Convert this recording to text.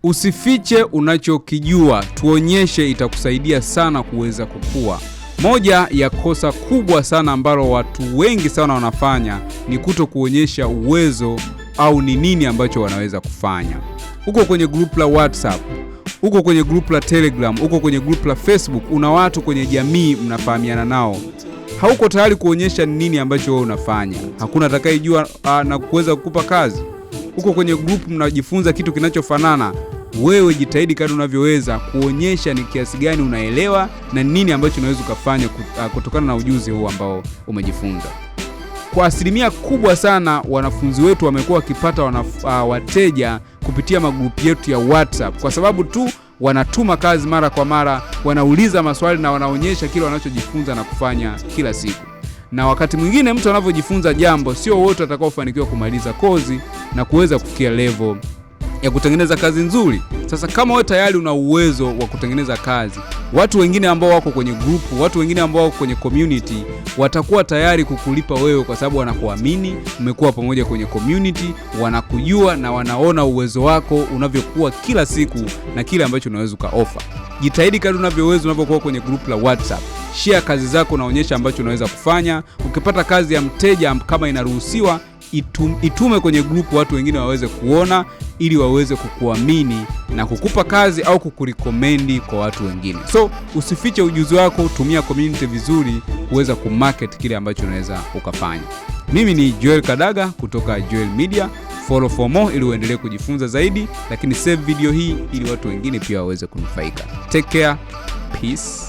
Usifiche unachokijua, tuonyeshe, itakusaidia sana kuweza kukua. Moja ya kosa kubwa sana ambalo watu wengi sana wanafanya ni kutokuonyesha uwezo au ni nini ambacho wanaweza kufanya. Uko kwenye group la WhatsApp, uko kwenye group la Telegram, uko kwenye group la Facebook, una watu kwenye jamii mnafahamiana nao. Hauko tayari kuonyesha nini ambacho wewe unafanya. Hakuna atakayejua na kuweza kukupa kazi. Uko kwenye group mnajifunza kitu kinachofanana. Wewe jitahidi kadri unavyoweza kuonyesha ni kiasi gani unaelewa na nini ambacho unaweza kufanya kutokana na ujuzi huu ambao umejifunza. Kwa asilimia kubwa sana wanafunzi wetu wamekuwa wakipata wateja kupitia magrupu yetu ya WhatsApp kwa sababu tu wanatuma kazi mara kwa mara, wanauliza maswali na wanaonyesha kile wanachojifunza na kufanya kila siku. Na wakati mwingine mtu anavyojifunza jambo, sio wote watakaofanikiwa kumaliza kozi na kuweza kufikia level ya kutengeneza kazi nzuri. Sasa kama wewe tayari una uwezo wa kutengeneza kazi, watu wengine ambao wako kwenye grupu, watu wengine ambao wako kwenye community watakuwa tayari kukulipa wewe kwa sababu wanakuamini, mmekuwa pamoja kwenye community, wanakujua na wanaona uwezo wako unavyokuwa kila siku na kile ambacho unaweza ukaofa. Jitahidi kadri unavyoweza unapokuwa kwenye group la WhatsApp. Share kazi zako, naonyesha ambacho unaweza kufanya. Ukipata kazi ya mteja kama inaruhusiwa, itume kwenye group watu wengine waweze kuona ili waweze kukuamini na kukupa kazi au kukurecommend kwa watu wengine. So usifiche ujuzi wako, tumia community vizuri kuweza kumarket kile ambacho unaweza ukafanya. Mimi ni Joel Kadaga kutoka Joel Media. Follow for more ili uendelee kujifunza zaidi, lakini save video hii ili watu wengine pia waweze kunufaika. Take care. Peace.